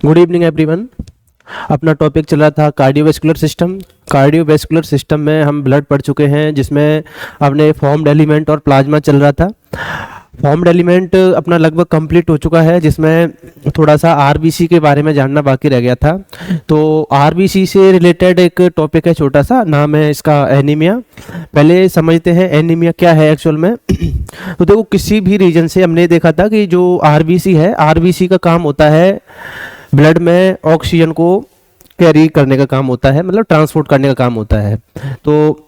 Good evening everyone. अपना topic चल रहा था कार्डियोवैस्कुलर सिस्टम। कार्डियोवैस्कुलर सिस्टम में हम ब्लड पढ़ चुके हैं, जिसमें अपने फॉर्म्ड एलिमेंट और प्लाज्मा चल रहा था। फॉर्म्ड एलिमेंट अपना लगभग कंप्लीट हो चुका है, जिसमें थोड़ा सा आरबीसी के बारे में जानना बाकी रह गया था। तो आरबीसी से रिलेटेड एक टॉपिक है, छोटा सा नाम है इसका एनीमिया। पहले समझते हैं एनीमिया क्या है एक्चुअल में। तो देखो, किसी भी रीजन से हमने देखा था कि जो आरबीसी है, आरबीसी का काम होता है ब्लड में ऑक्सीजन को कैरी करने का काम होता है, मतलब ट्रांसपोर्ट करने का काम होता है। तो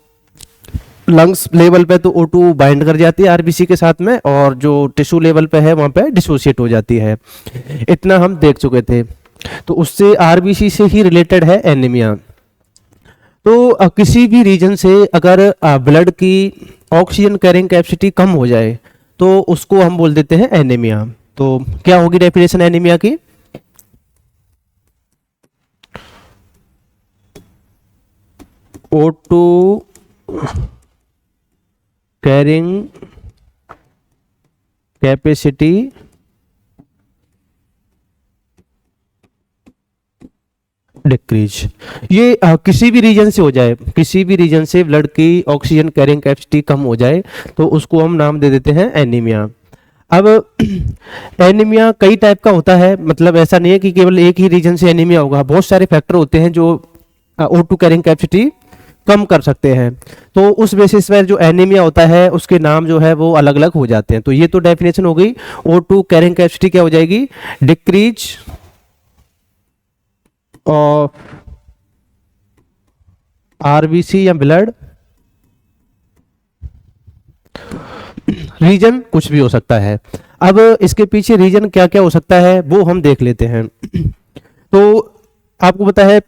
लंग्स लेवल पे तो O2 बाइंड कर जाती है आरबीसी के साथ में, और जो टिश्यू लेवल पे है वहाँ पे डिसोसिएट हो जाती है। इतना हम देख चुके थे। तो उससे आरबीसी से ही रिलेटेड है एनीमिया। तो किसी भी रीजन से अगर ब्लड की ऑक्सीजन कैरिंग कैपेसिटी कम हो जाए तो उसको हम बोल देते हैं एनीमिया। तो क्या होगी डेफिनेशन एनीमिया की? O2 carrying capacity decrease. ये किसी भी रीजन से हो जाए, किसी भी रीजन से ब्लड की ऑक्सीजन कैरिंग कैपेसिटी कम हो जाए तो उसको हम नाम दे देते हैं एनीमिया। अब एनीमिया कई टाइप का होता है, मतलब ऐसा नहीं है कि केवल एक ही रीजन से एनीमिया होगा। बहुत सारे फैक्टर होते हैं जो O2 कैरिंग कैपेसिटी कम कर सकते हैं। तो उस बेसिस पर जो एनीमिया होता है उसके नाम जो है वो अलग अलग हो जाते हैं। तो ये तो डेफिनेशन हो गई। O2 कैरिंग कैपेसिटी क्या हो जाएगी? डिक्रीज ऑफ आरबीसी या ब्लड। रीजन कुछ भी हो सकता है। अब इसके पीछे रीजन क्या क्या हो सकता है वो हम देख लेते हैं। तो आपको पता है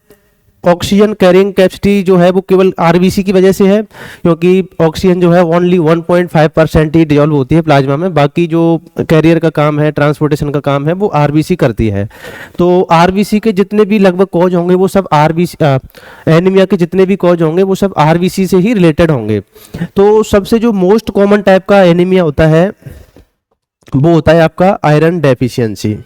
ऑक्सीजन कैरिंग कैपेसिटी जो है वो केवल आरबीसी की वजह से है, क्योंकि ऑक्सीजन जो है ओनली 1.5% ही डिजॉल्व होती है प्लाज्मा में। बाकी जो कैरियर का काम है, ट्रांसपोर्टेशन का काम है, वो आरबीसी करती है। तो आरबीसी के जितने भी लगभग कॉज होंगे वो सब आरबीसी, एनीमिया के जितने भी कॉज होंगे वो सब आरबीसी से ही रिलेटेड होंगे। तो सबसे जो मोस्ट कॉमन टाइप का एनीमिया होता है वो होता है आपका आयरन डेफिशिएंसी।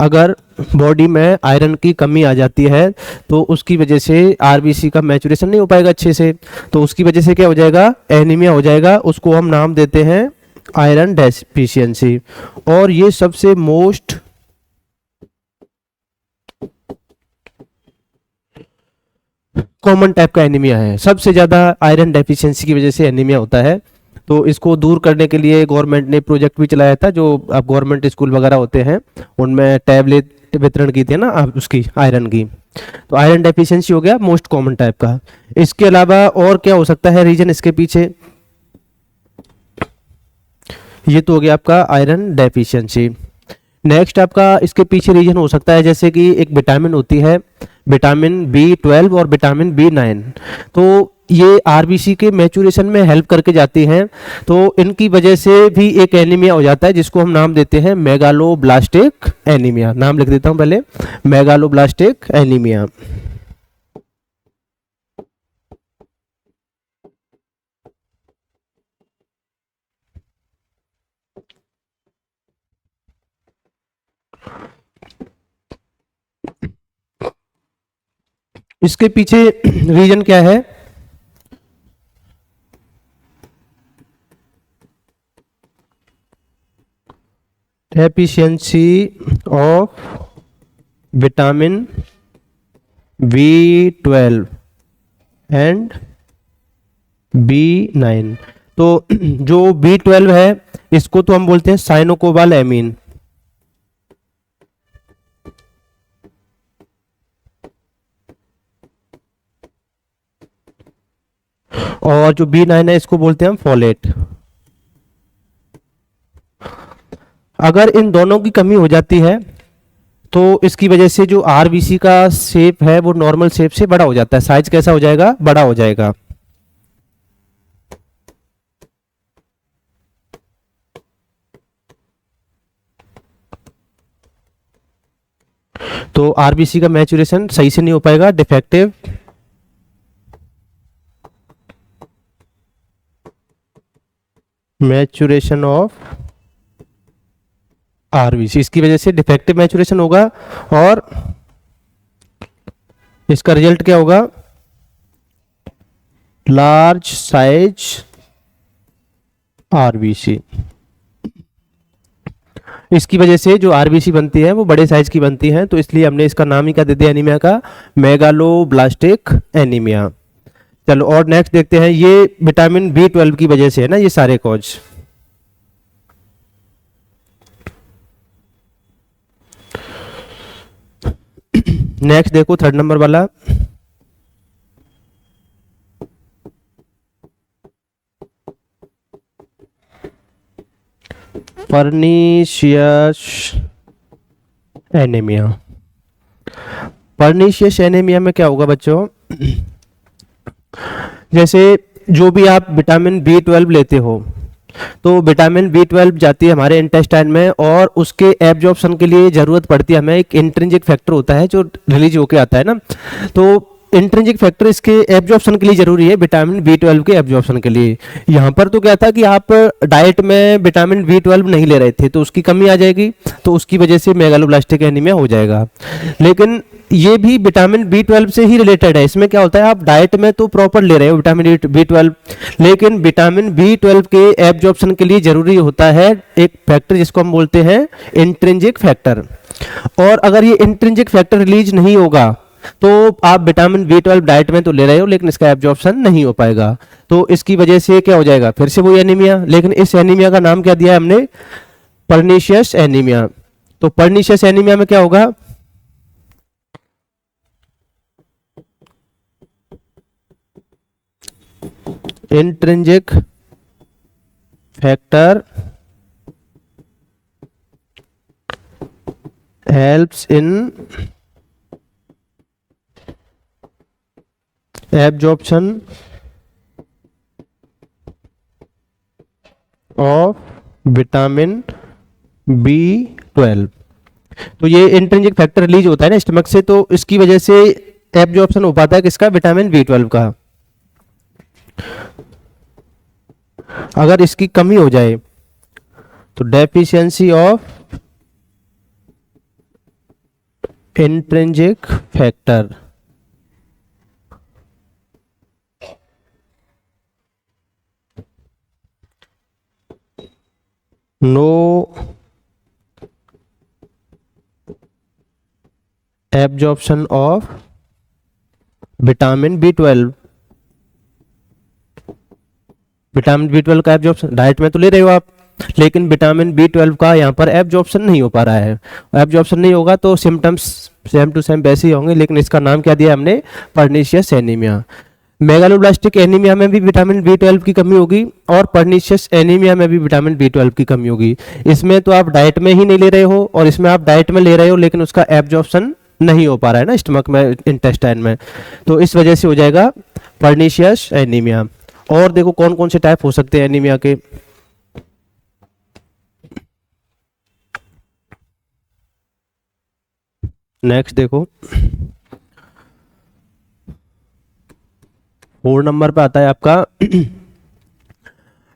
अगर बॉडी में आयरन की कमी आ जाती है तो उसकी वजह से आरबीसी का मैचुरेशन नहीं हो पाएगा अच्छे से, तो उसकी वजह से क्या हो जाएगा? एनीमिया हो जाएगा। उसको हम नाम देते हैं आयरन डेफिशिएंसी। और ये सबसे मोस्ट कॉमन टाइप का एनीमिया है। सबसे ज़्यादा आयरन डेफिशिएंसी की वजह से एनीमिया होता है। तो इसको दूर करने के लिए गवर्नमेंट ने प्रोजेक्ट भी चलाया था, जो अब गवर्नमेंट स्कूल वगैरह होते हैं उनमें टैबलेट वितरण की थी ना अब उसकी आयरन की। तो आयरन डेफिशिएंसी हो गया मोस्ट कॉमन टाइप का। इसके अलावा और क्या हो सकता है रीजन इसके पीछे? ये तो हो गया आपका आयरन डेफिशिएंसी। नेक्स्ट आपका इसके पीछे रीजन हो सकता है, जैसे कि एक विटामिन होती है, विटामिन B12 और विटामिन B9। तो ये आरबीसी के मैचुरेशन में हेल्प करके जाती हैं। तो इनकी वजह से भी एक एनीमिया हो जाता है, जिसको हम नाम देते हैं मेगालोब्लास्टिक एनीमिया। नाम लिख देता हूं पहले, मेगालोब्लास्टिक एनीमिया। इसके पीछे रीजन क्या है? Deficiency of vitamin B12 and B9। तो जो B12 है इसको तो हम बोलते हैं साइनोकोबाल एमीन, और जो B9 है इसको बोलते हैं हम फोलेट। अगर इन दोनों की कमी हो जाती है तो इसकी वजह से जो आरबीसी का शेप है वो नॉर्मल शेप से बड़ा हो जाता है। साइज कैसा हो जाएगा? बड़ा हो जाएगा। तो आरबीसी का मैचुरेशन सही से नहीं हो पाएगा, डिफेक्टिव मैचुरेशन ऑफ आरबीसी, इसकी वजह से डिफेक्टिव मैचुरेशन होगा और इसका रिजल्ट क्या होगा, लार्ज साइज आरबीसी। इसकी वजह से जो आरबीसी बनती है वो बड़े साइज की बनती है, तो इसलिए हमने इसका नाम ही क्या दे दिया एनीमिया का, मेगालोब्लास्टिक एनीमिया। चलो और नेक्स्ट देखते हैं, ये विटामिन बी 12 की वजह से है ना ये सारे कॉज। नेक्स्ट देखो थर्ड नंबर वाला, पर्नीशियस एनीमिया। पर्नीशियस एनीमिया में क्या होगा बच्चों, जैसे जो भी आप विटामिन बी 12 लेते हो, तो विटामिन बी 12 जाती है हमारे इंटेस्टाइन में और उसके एब्जॉर्प्शन के लिए जरूरत पड़ती है हमें, एक इंट्रिंसिक फैक्टर होता है जो रिलीज होके आता है ना, तो इंट्रिंसिक फैक्टर इसके एब्जॉर्प्शन के लिए जरूरी है, विटामिन बी 12 के एब्जॉर्प्शन के लिए। यहाँ पर तो क्या था कि आप डाइट में विटामिन बी 12 नहीं ले रहे थे तो उसकी कमी आ जाएगी, तो उसकी वजह से मेगालोब्लास्टिक एनीमिया हो जाएगा। लेकिन ये भी विटामिन बी 12 से ही रिलेटेड है, इसमें क्या होता है आप डाइट में तो प्रॉपर ले रहे हो विटामिन बी 12, लेकिन विटामिन बी 12 के एब्जॉर्प्शन के लिए जरूरी होता है एक फैक्टर जिसको हम बोलते हैं इंट्रिंसिक फैक्टर। और अगर ये इंट्रिंसिक फैक्टर रिलीज नहीं होगा तो आप विटामिन बी 12 डाइट में तो ले रहे हो लेकिन इसका एब्जॉर्प्शन नहीं हो पाएगा, तो इसकी वजह से क्या हो जाएगा, फिर से वही एनीमिया। लेकिन इस एनीमिया का नाम क्या दिया है हमने, पर्नीशियस एनीमिया। तो पर्नीशियस एनीमिया में क्या होगा, intrinsic factor helps in absorption of vitamin B 12। तो ये इंट्रिंसिक फैक्टर रिलीज होता है ना स्टमक से, तो इसकी वजह से एब्जॉर्प्शन हो पाता है किसका, विटामिन बी 12 का। अगर इसकी कमी हो जाए तो deficiency of intrinsic factor, no absorption of vitamin B 12। Vitamin B 12 का एब्जॉर्प्शन डाइट में तो ले रहे हो आप, लेकिन विटामिन बी 12 का यहाँ पर एब्जॉर्प्शन नहीं हो पा रहा है। एब्जॉर्प्शन नहीं होगा तो सिम्टम्स सेम टू सेम वैसे ही होंगे, लेकिन इसका नाम क्या दिया हमने, पर्नीशियस एनीमिया। मेगालोब्लास्टिक एनीमिया में भी विटामिन बी 12 की कमी होगी और पर्नीशियस एनीमिया में भी विटामिन बी 12 की कमी होगी। इसमें तो आप डाइट में ही नहीं ले रहे हो और इसमें आप डाइट में ले रहे हो लेकिन उसका एब्जॉर्प्शन नहीं हो पा रहा है ना स्टमक में, इंटेस्टाइन में, तो इस वजह से हो जाएगा पर्नीशियस एनीमिया। और देखो कौन कौन से टाइप हो सकते हैं एनीमिया के, नेक्स्ट देखो 4 नंबर पे आता है आपका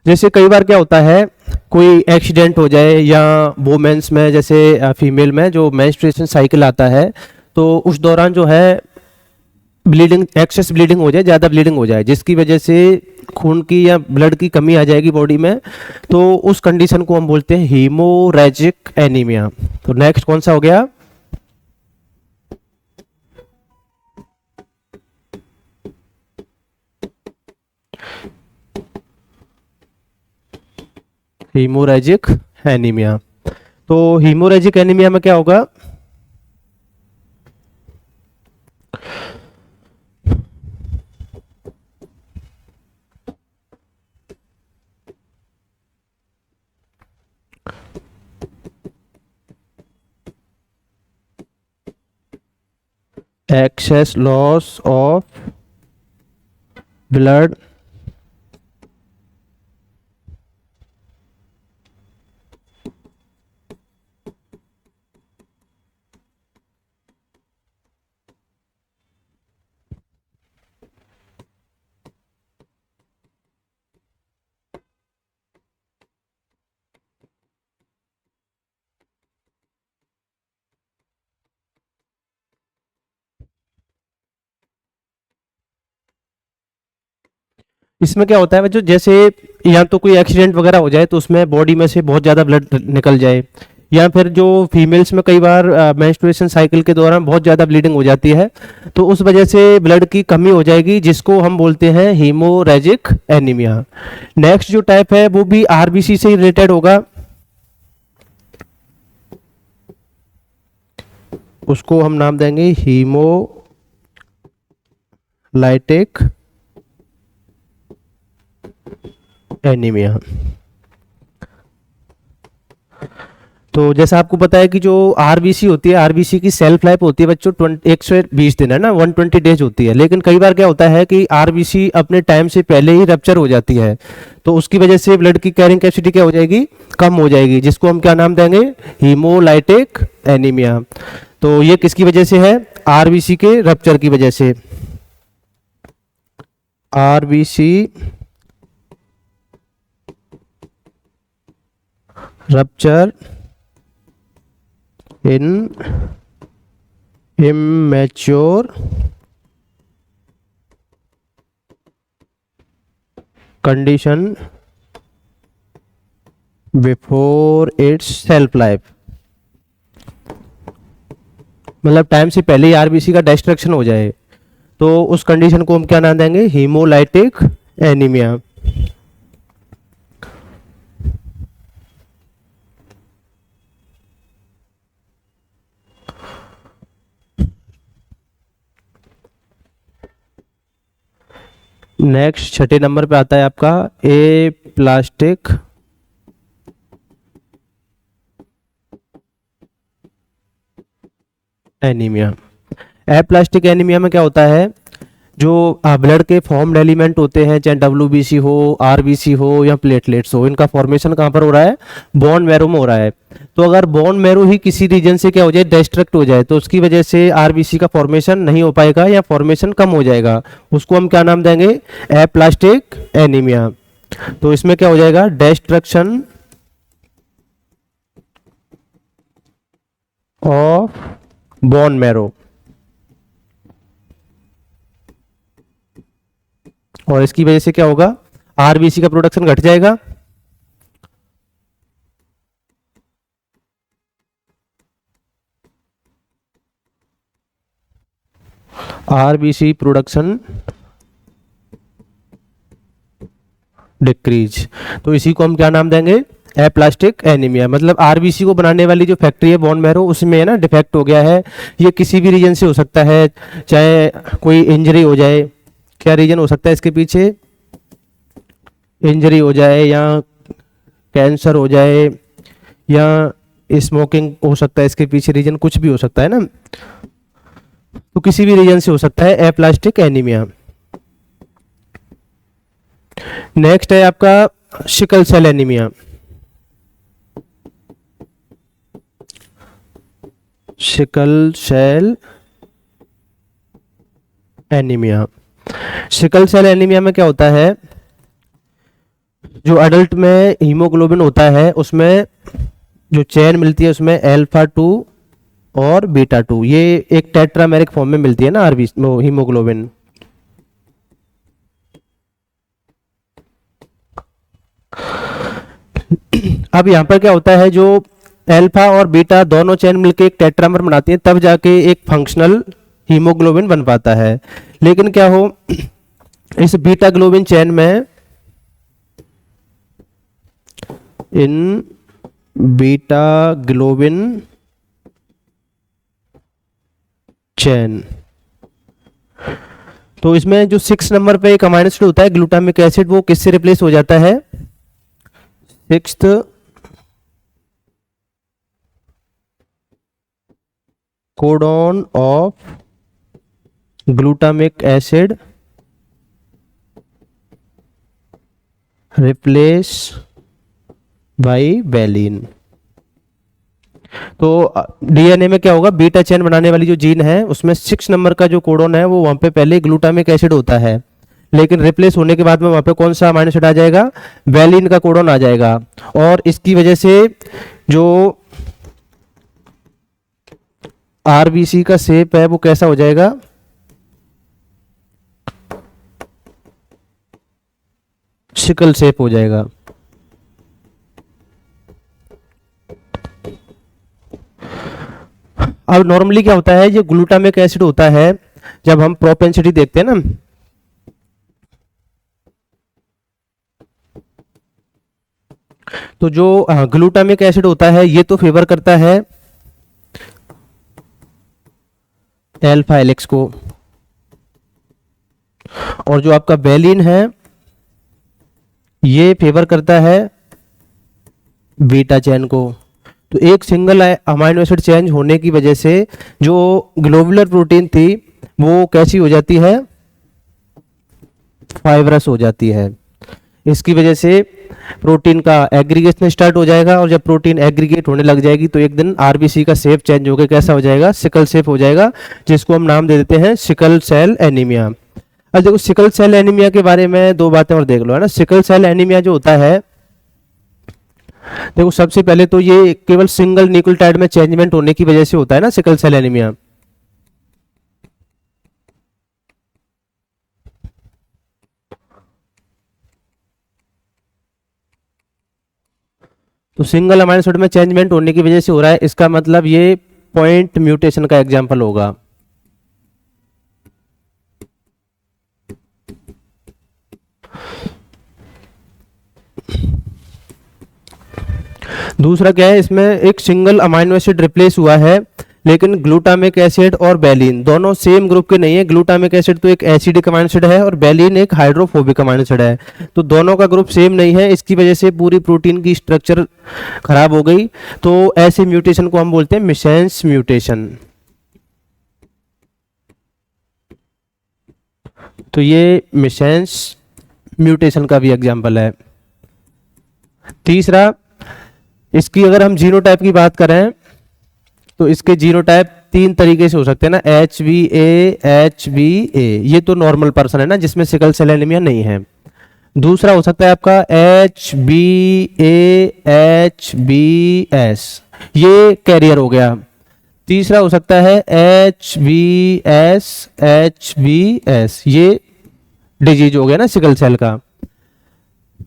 जैसे कई बार क्या होता है कोई एक्सीडेंट हो जाए या वोमेन्स में जैसे फीमेल में जो मेंस्ट्रुएशन साइकिल आता है, तो उस दौरान जो है ब्लीडिंग, एक्सेस ब्लीडिंग हो जाए, ज़्यादा ब्लीडिंग हो जाए जिसकी वजह से खून की या ब्लड की कमी आ जाएगी बॉडी में, तो उस कंडीशन को हम बोलते हैं हीमोरेजिक एनीमिया। तो नेक्स्ट कौन सा हो गया, हीमोरेजिक एनीमिया। तो हीमोरेजिक एनीमिया में क्या होगा, excess loss of blood इसमें क्या होता है बच्चों, जैसे या तो कोई एक्सीडेंट वगैरह हो जाए तो उसमें बॉडी में से बहुत ज़्यादा ब्लड निकल जाए, या फिर जो फीमेल्स में कई बार मेंस्ट्रुएशन साइकिल के दौरान बहुत ज़्यादा ब्लीडिंग हो जाती है, तो उस वजह से ब्लड की कमी हो जाएगी, जिसको हम बोलते हैं हीमोरेजिक एनीमिया। नेक्स्ट जो टाइप है वो भी आरबीसी से रिलेटेड होगा, उसको हम नाम देंगे हीमोलाइटिक एनीमिया। तो जैसा आपको पता है कि जो आरबीसी होती है, आरबीसी की सेल्फ लाइफ होती है बच्चों 120 दिन है ना, 120 डेज होती है। लेकिन कई बार क्या होता है कि आरबीसी अपने टाइम से पहले ही रप्चर हो जाती है, तो उसकी वजह से ब्लड की कैरिंग कैपेसिटी क्या हो जाएगी, कम हो जाएगी, जिसको हम क्या नाम देंगे, हीमोलाइटिक एनीमिया। तो ये किसकी वजह से है, आरबीसी के रप्चर की वजह से। आरबीसी रप्चर इन immature condition before its self life, मतलब टाइम से पहले ही आरबीसी का डिस्ट्रक्शन हो जाए, तो उस कंडीशन को हम क्या नाम देंगे, हीमोलाइटिक एनीमिया। नेक्स्ट छठे नंबर पे आता है आपका ए प्लास्टिक एनीमिया। एप्लास्टिक एनीमिया में क्या होता है, जो ब्लड के फॉर्म्ड एलिमेंट होते हैं, चाहे डब्ल्यूबीसी हो, आरबीसी हो या प्लेटलेट्स हो, इनका फॉर्मेशन कहाँ पर हो रहा है, बोन मैरो में हो रहा है। तो अगर बोन मैरो ही किसी रीजन से क्या हो जाए, डिस्ट्रक्ट हो जाए, तो उसकी वजह से आरबीसी का फॉर्मेशन नहीं हो पाएगा या फॉर्मेशन कम हो जाएगा, उसको हम क्या नाम देंगे, एप्लास्टिक एनीमिया। तो इसमें क्या हो जाएगा, डिस्ट्रक्शन ऑफ बोन मैरो, और इसकी वजह से क्या होगा, आरबीसी का प्रोडक्शन घट जाएगा, आरबीसी प्रोडक्शन डिक्रीज। तो इसी को हम क्या नाम देंगे, एप्लास्टिक एनीमिया। मतलब आरबीसी को बनाने वाली जो फैक्ट्री है बोन मैरो, उसमें है ना डिफेक्ट हो गया है। ये किसी भी रीजन से हो सकता है, चाहे कोई इंजरी हो जाए, क्या रीजन हो सकता है इसके पीछे, इंजरी हो जाए या कैंसर हो जाए या स्मोकिंग हो सकता है, इसके पीछे रीजन कुछ भी हो सकता है ना, तो किसी भी रीजन से हो सकता है एप्लास्टिक एनीमिया। नेक्स्ट है आपका sickle cell anaemia. Sickle cell anaemia, sickle cell anaemia में क्या होता है, जो अडल्ट में हीमोग्लोबिन होता है उसमें जो चेन मिलती है उसमें अल्फा 2 और बीटा 2, ये एक टेट्रामेरिक फॉर्म में मिलती है ना आरबी हीमोग्लोबिन। अब यहाँ पर क्या होता है, जो अल्फा और बीटा दोनों चेन मिलकर एक टेट्रामर बनाती हैं, तब जाके एक फंक्शनल हीमोग्लोबिन बन पाता है। लेकिन क्या हो, इस बीटा ग्लोबिन चेन में, इन बीटा ग्लोबिन चेन, तो इसमें जो 6 नंबर पे एक अमाइनो एसिड होता है ग्लूटामिक एसिड, वो किससे रिप्लेस हो जाता है, 6th codon of glutamic acid replace by valine. तो डीएनए में क्या होगा, बीटा चेन बनाने वाली जो जीन है उसमें 6 नंबर का जो कोडॉन है वो वहां पे पहले ग्लूटामिक एसिड होता है, लेकिन रिप्लेस होने के बाद में वहां पे कौन सा अमाइनो एसिड आ जाएगा, वैलिन का कोडॉन आ जाएगा। और इसकी वजह से जो आरबीसी का शेप है वो कैसा हो जाएगा, सिकल सेप हो जाएगा। अब नॉर्मली क्या होता है, ये ग्लूटामिक एसिड होता है, जब हम प्रोपेंसिटी देखते हैं ना, तो जो ग्लूटामिक एसिड होता है ये तो फेवर करता है अल्फा हेलिक्स को, और जो आपका वेलिन है ये फेवर करता है बीटा चेन को। तो एक सिंगल अमाइनो एसिड चेंज होने की वजह से जो ग्लोबुलर प्रोटीन थी वो कैसी हो जाती है, फाइब्रस हो जाती है। इसकी वजह से प्रोटीन का एग्रीगेशन स्टार्ट हो जाएगा, और जब प्रोटीन एग्रीगेट होने लग जाएगी तो एक दिन आरबीसी का शेप चेंज होकर कैसा हो जाएगा, सिकल शेप हो जाएगा, जिसको हम नाम दे देते हैं सिकल सेल एनीमिया। अब देखो सिकल सेल एनीमिया के बारे में दो बातें और देख लो, है ना। सिकल सेल एनीमिया जो होता है, देखो सबसे पहले तो ये केवल सिंगल न्यूक्लियोटाइड में चेंजमेंट होने की वजह से होता है ना सिकल सेल एनीमिया। तो सिंगल अमाइनो एसिड में चेंजमेंट होने की वजह से हो रहा है, इसका मतलब ये पॉइंट म्यूटेशन का एग्जांपल होगा। दूसरा क्या है, इसमें एक सिंगल अमाइनो एसिड रिप्लेस हुआ है, लेकिन ग्लूटामिक एसिड और बेलिन दोनों सेम ग्रुप के नहीं है। ग्लूटामिक एसिड तो एक एसिडिक अमाइनो एसिड है और बेलिन एक हाइड्रोफोबिक अमाइनो एसिड है, तो दोनों का ग्रुप सेम नहीं है। इसकी वजह से पूरी प्रोटीन की स्ट्रक्चर खराब हो गई। तो ऐसे म्यूटेशन को हम बोलते हैं मिसेंस म्यूटेशन। तो ये मिसेंस म्यूटेशन का भी एग्जाम्पल है। तीसरा, इसकी अगर हम जीनोटाइप की बात करें तो इसके जीनोटाइप तीन तरीके से हो सकते हैं ना, HbA, ये तो नॉर्मल पर्सन है ना जिसमें सिकल सेल एनीमिया नहीं है। दूसरा हो सकता है आपका HbA-HbS, ये कैरियर हो गया। तीसरा हो सकता है HbS-HbS, ये डिजीज हो गया ना सिकल सेल का।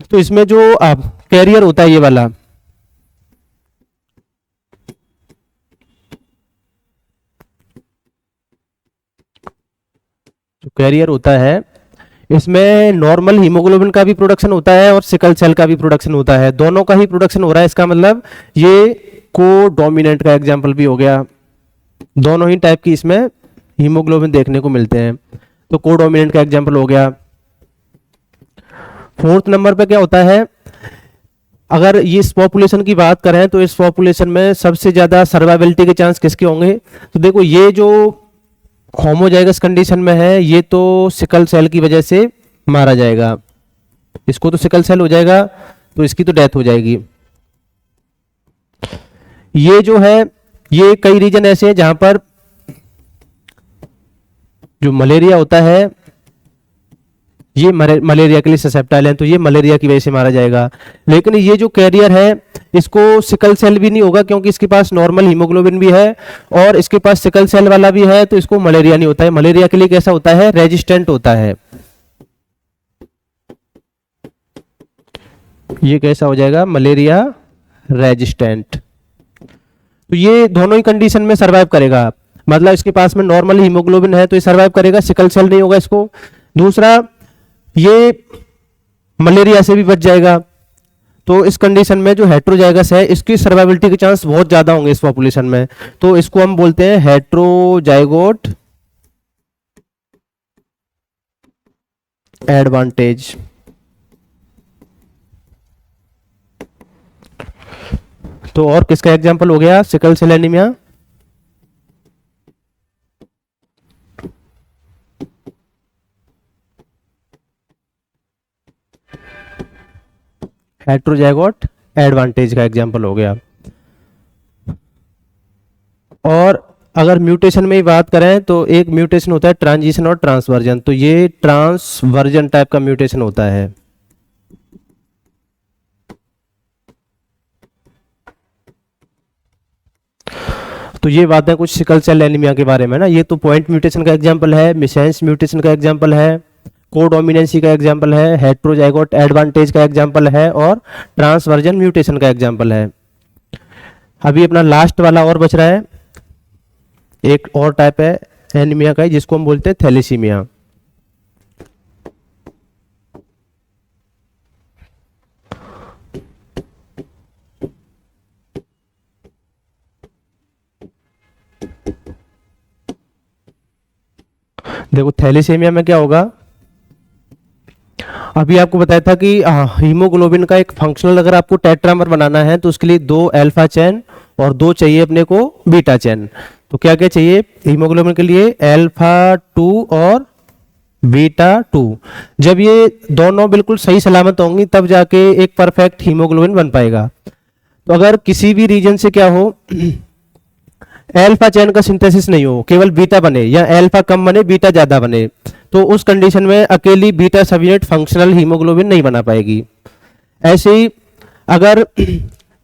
तो इसमें जो कैरियर होता है ये वाला, जो कैरियर होता है इसमें नॉर्मल हीमोग्लोबिन का भी प्रोडक्शन होता है और सिकल सेल का भी प्रोडक्शन होता है, दोनों का ही प्रोडक्शन हो रहा है। इसका मतलब ये को डोमिनेंट का एग्जाम्पल भी हो गया। दोनों ही टाइप की इसमें हीमोग्लोबिन देखने को मिलते हैं, तो को डोमिनेंट का एग्जाम्पल हो गया। फोर्थ नंबर पे क्या होता है, अगर ये इस पॉपुलेशन की बात करें तो इस पॉपुलेशन में सबसे ज्यादा सर्वाइबिलिटी के चांस किसके होंगे। तो देखो ये जो होमोजाइगस कंडीशन में है ये तो सिकल सेल की वजह से मारा जाएगा, इसको तो सिकल सेल हो जाएगा तो इसकी तो डेथ हो जाएगी। ये जो है, ये कई रीजन ऐसे हैं जहां पर जो मलेरिया होता है ये मलेरिया के लिए ससेप्टाइल है, तो ये मलेरिया की वजह से मारा जाएगा। लेकिन ये जो कैरियर है इसको सिकल सेल भी नहीं होगा, क्योंकि इसके पास नॉर्मल हीमोग्लोबिन भी है और इसके पास सिकल सेल वाला भी है, तो इसको मलेरिया नहीं होता है। मलेरिया के लिए कैसा होता है, रेजिस्टेंट होता है। ये कैसा हो जाएगा, मलेरिया रेजिस्टेंट। तो ये दोनों ही कंडीशन में सरवाइव करेगा, मतलब इसके पास में नॉर्मल हीमोग्लोबिन है तो ये सरवाइव करेगा, सिकल सेल नहीं होगा इसको। दूसरा, ये मलेरिया से भी बच जाएगा। तो इस कंडीशन में जो हेट्रोजाइगस है इसकी सर्वाइबिलिटी के चांस बहुत ज्यादा होंगे इस पॉपुलेशन में, तो इसको हम बोलते हैं हेट्रोजाइगोट एडवांटेज। तो और किसका एग्जांपल हो गया, sickle cell anaemia. Heterozygote advantage का एग्जांपल हो गया। और अगर म्यूटेशन में ही बात करें तो एक म्यूटेशन होता है ट्रांजिशन और ट्रांसवर्जन, तो ये ट्रांसवर्जन टाइप का म्यूटेशन होता है। तो ये बात है कुछ सिकल सेल एनीमिया के बारे में ना। ये तो पॉइंट म्यूटेशन का एग्जांपल है, मिसेंस म्यूटेशन का एग्जांपल है, कोडोमिनेंसी का एग्जाम्पल है, हेट्रोजाइगोट एडवांटेज का एग्जाम्पल है और ट्रांसवर्जन म्यूटेशन का एग्जाम्पल है। अभी अपना लास्ट वाला और बच रहा है, एक और टाइप है एनीमिया का जिसको हम बोलते हैं थैलेसीमिया। देखो थैलेसीमिया में क्या होगा, अभी आपको बताया था कि हीमोग्लोबिन का एक फंक्शनल अगर आपको टेट्रामर बनाना है तो उसके लिए 2 अल्फा चेन और 2 चाहिए अपने को बीटा चेन। तो क्या क्या चाहिए हीमोग्लोबिन के लिए, अल्फा 2 और बीटा 2। जब ये दोनों बिल्कुल सही सलामत होंगी तब जाके एक परफेक्ट हीमोग्लोबिन बन पाएगा। तो अगर किसी भी रीजन से क्या हो अल्फा चेन का सिंथेसिस नहीं हो, केवल बीटा बने या अल्फा कम बने बीटा ज्यादा बने, तो उस कंडीशन में अकेली बीटा सबयूनिट फंक्शनल हीमोग्लोबिन नहीं बना पाएगी। ऐसे ही अगर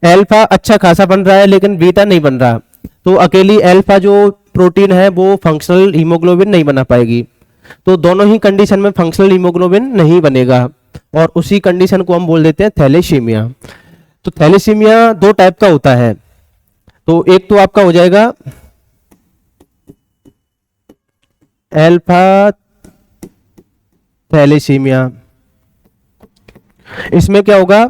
अल्फा अच्छा खासा बन रहा है लेकिन बीटा नहीं बन रहा, तो अकेली अल्फा जो प्रोटीन है वो फंक्शनल हीमोग्लोबिन नहीं बना पाएगी। तो दोनों ही कंडीशन में फंक्शनल हीमोग्लोबिन नहीं बनेगा और उसी कंडीशन को हम बोल देते हैं थैलेसीमिया। तो थैलेसीमिया 2 टाइप का होता है। तो एक तो आपका हो जाएगा अल्फा थैलेसीमिया। इसमें क्या होगा,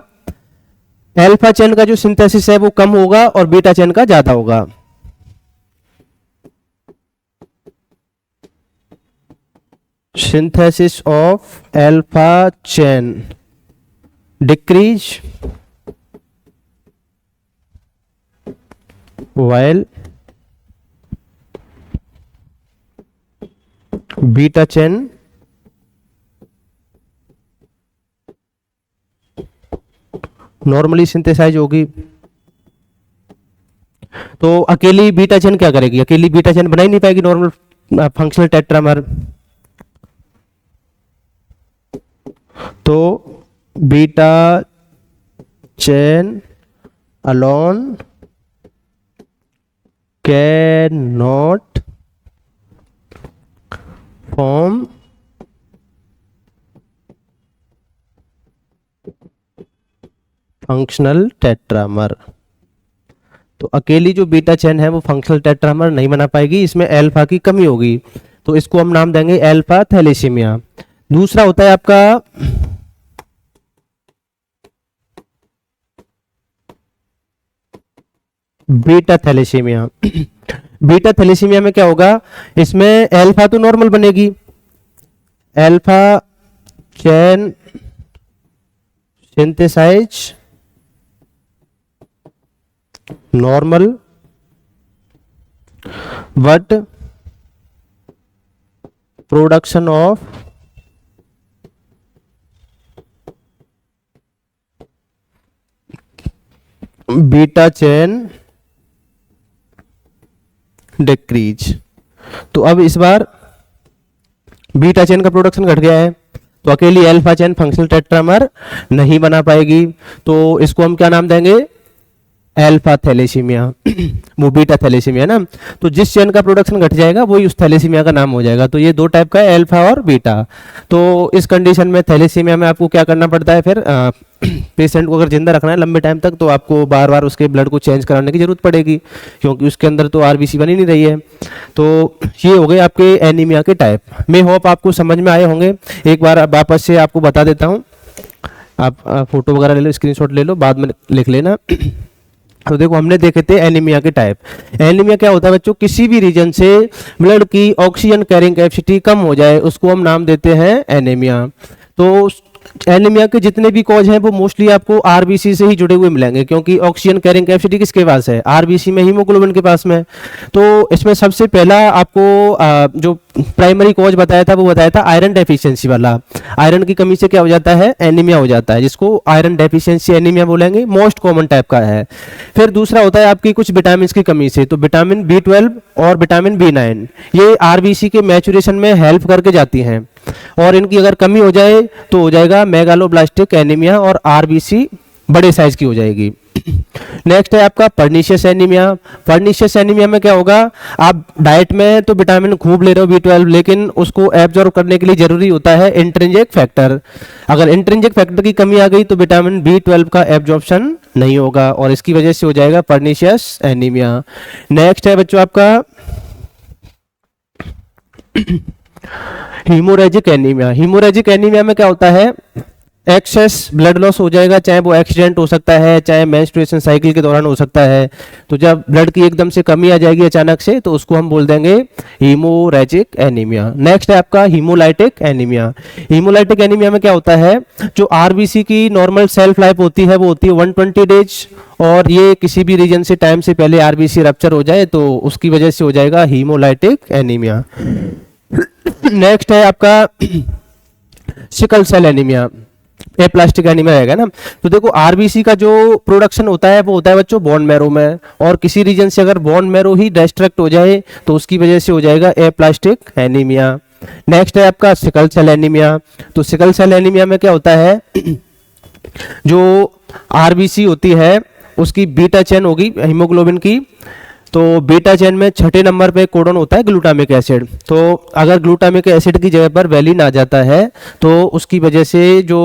अल्फा चेन का जो सिंथेसिस है वो कम होगा और बीटा चेन का ज्यादा होगा। Synthesis of alpha chain decrease while beta chain normally synthesise होगी। तो अकेली बीटा चेन क्या करेगी, अकेली बीटा चेन बना ही नहीं पाएगी नॉर्मल फंक्शनल टेट्रामर। तो beta chain alone cannot form functional tetramer. तो अकेली जो बीटा चेन है वो फंक्शनल टेट्रामर नहीं बना पाएगी, इसमें अल्फा की कमी होगी, तो इसको हम नाम देंगे अल्फा थैलेसीमिया। दूसरा होता है आपका बीटा थैलेसीमिया। बीटा थैलेसीमिया में क्या होगा, इसमें अल्फा तो नॉर्मल बनेगी, alpha chain synthesise normal but production of beta chain decrease. तो अब इस बार बीटा चेन का प्रोडक्शन घट गया है तो अकेली अल्फा चेन फंक्शनल टेट्रामर नहीं बना पाएगी, तो इसको हम क्या नाम देंगे, अल्फा थैलेसीमिया। वो बीटा थैलेसीमिया ना, तो जिस चेन का प्रोडक्शन घट जाएगा वही उस थैलेसीमिया का नाम हो जाएगा। तो ये 2 टाइप का है, अल्फा और बीटा। तो इस कंडीशन में थैलेसीमिया में आपको क्या करना पड़ता है, फिर पेशेंट को अगर जिंदा रखना है लंबे टाइम तक तो आपको बार बार उसके ब्लड को चेंज कराने की जरूरत पड़ेगी, क्योंकि उसके अंदर तो आरबीसी बनी नहीं रही है। तो ये हो गए आपके एनीमिया के टाइप। मैं होप आपको समझ में आए होंगे। एक बार वापस से आपको बता देता हूँ, आप फोटो वगैरह ले लो, स्क्रीनशॉट ले लो, बाद में लिख लेना। तो देखो हमने देखे थे एनीमिया के टाइप। एनीमिया क्या होता है बच्चों, किसी भी रीजन से ब्लड की ऑक्सीजन कैरिंग कैपेसिटी कम हो जाए उसको हम नाम देते हैं एनीमिया। तो एनीमिया के जितने भी कॉज हैं वो मोस्टली आपको आरबीसी से ही जुड़े हुए मिलेंगे, क्योंकि ऑक्सीजन कैरिंग कैपेसिटी किसके पास है, आरबीसी में, हीमोग्लोबिन के पास में। तो इसमें सबसे पहला आपको जो प्राइमरी कॉज बताया था वो बताया था आयरन डेफिशिएंसी वाला। आयरन की कमी से क्या हो जाता है, एनीमिया हो जाता है, जिसको आयरन डेफिशिएंसी एनीमिया बोलेंगे, मोस्ट कॉमन टाइप का है। फिर दूसरा होता है आपकी कुछ विटामिन की कमी से, तो विटामिन B12 और विटामिन B9 ये आरबीसी के मैचुरेशन में हेल्प करके जाती हैं, और इनकी अगर कमी हो जाए तो हो जाएगा मेगालोब्लास्टिक एनीमिया और आरबीसी बड़े साइज की हो जाएगी। नेक्स्ट है आपका पर्निशियस एनीमिया। पर्निशियस एनीमिया में क्या होगा, आप डाइट में तो विटामिन खूब ले रहे हो B12, लेकिन उसको एब्जॉर्ब करने के लिए जरूरी होता है इंट्रिंसिक फैक्टर। अगर इंट्रिंसिक फैक्टर की कमी आ गई तो विटामिन B12 का एब्जॉर्प्शन नहीं होगा और इसकी वजह से हो जाएगा पर्निशियस एनीमिया। नेक्स्ट है बच्चों आपका हीमोरेजिक एनीमिया। हीमोरेजिक एनीमिया में क्या होता है, एक्सेस ब्लड लॉस हो जाएगा, चाहे वो एक्सीडेंट हो सकता है, चाहे मेंस्ट्रुएशन साइकिल के दौरान हो सकता है। तो जब ब्लड की एकदम से कमी आ जाएगी अचानक से, तो उसको हम बोल देंगे हीमोरेजिक एनीमिया। नेक्स्ट है आपका हीमोलाइटिक एनीमिया। हीमोलाइटिक एनीमिया में क्या होता है, जो आरबीसी की नॉर्मल सेल्फ लाइफ होती है वो होती है 120 डेज, और ये किसी भी रीजन से टाइम से पहले आरबीसी रप्चर हो जाए तो उसकी वजह से हो जाएगा हीमोलाइटिक एनीमिया। नेक्स्ट है आपका sickle cell anaemia, aplastic anaemia रहेगा ना। तो देखो आरबीसी का जो प्रोडक्शन होता है वो होता है बच्चों बोन मैरो में, और किसी रीजन से अगर बोन मैरो ही डिस्ट्रक्ट हो जाए तो उसकी वजह से हो जाएगा एप्लास्टिक एनीमिया। नेक्स्ट है आपका सिकल सेल एनीमिया। तो सिकल सेल एनीमिया में क्या होता है, जो आरबीसी होती है उसकी बीटा चेन होगी हीमोग्लोबिन की, तो बीटा चेन में छठे नंबर पे कोडन होता है ग्लूटामिक एसिड। तो अगर ग्लूटामिक एसिड की जगह पर वैलिन आ जाता है तो उसकी वजह से जो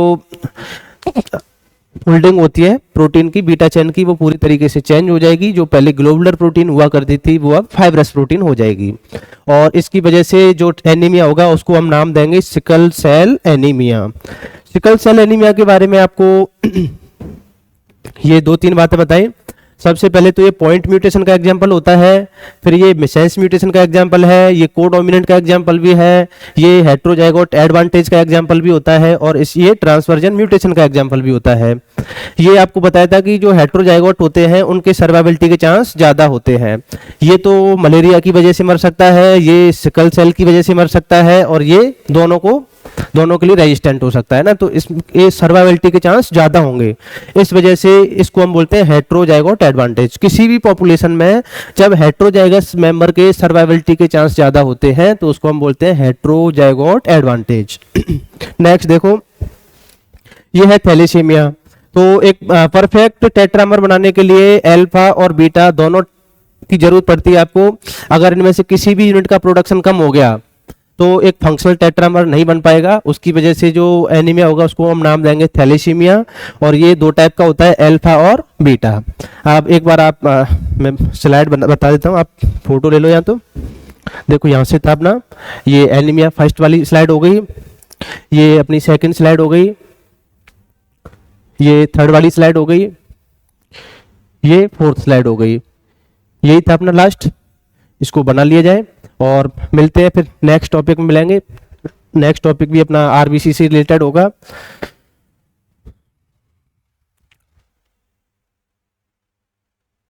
फोल्डिंग होती है प्रोटीन की बीटा चेन की वो पूरी तरीके से चेंज हो जाएगी। जो पहले ग्लोबुलर प्रोटीन हुआ करती थी वो अब फाइब्रस प्रोटीन हो जाएगी, और इसकी वजह से जो एनीमिया होगा उसको हम नाम देंगे sickle cell anaemia. Sickle cell एनीमिया के बारे में आपको ये 2-3 बातें बताई। सबसे पहले तो ये पॉइंट म्यूटेशन का एग्जांपल होता है, फिर ये मिसेंस म्यूटेशन का एग्जांपल है, ये कोडोमिनेंट का एग्जांपल भी है, ये हेट्रोजाइगोट एडवांटेज का एग्जांपल भी होता है, और ये ट्रांसवर्जन म्यूटेशन का एग्जांपल भी होता है। ये आपको बताया था कि जो हेट्रोजाइगोट होते हैं उनके सर्वाइवलिटी के चांस ज़्यादा होते हैं। ये तो मलेरिया की वजह से मर सकता है, ये सिकल सेल की वजह से मर सकता है, और ये दोनों के लिए रेजिस्टेंट हो सकता है ना। तो ये सर्वाइवलिटी के चांस ज़्यादा होंगे, इस वजह से इसको हम बोलते हैं हेट्रोजाइगोट एडवांटेज। किसी भी पॉपुलेशन में जब हेट्रोजाइगस मेंबर के सर्वाइवलिटी के चांस ज़्यादा होते हैं तो उसको हम बोलते हैं हेट्रोजाइगोट एडवांटेज। नेक्स्ट देखो, ये है थैलेसीमिया। तो एक परफेक्ट टेट्रामर बनाने के लिए अल्फा और बीटा दोनों की जरूरत पड़ती है आपको। अगर इनमें से किसी भी यूनिट का प्रोडक्शन कम हो गया तो एक फंक्शनल टेट्रामर नहीं बन पाएगा, उसकी वजह से जो एनीमिया होगा उसको हम नाम देंगे थैलेसीमिया। और ये 2 टाइप का होता है, अल्फा और बीटा। आप एक बार मैं स्लाइड बता देता हूँ, आप फोटो ले लो यहाँ। तो देखो यहाँ से था अपना ये एनीमिया फर्स्ट वाली स्लाइड हो गई, ये अपनी सेकंड स्लाइड हो गई, ये थर्ड वाली स्लाइड हो गई, ये फोर्थ स्लाइड हो गई। यही था अपना लास्ट, इसको बना लिया जाए और मिलते हैं फिर नेक्स्ट टॉपिक में मिलेंगे। नेक्स्ट टॉपिक भी अपना आरबीसी से रिलेटेड होगा।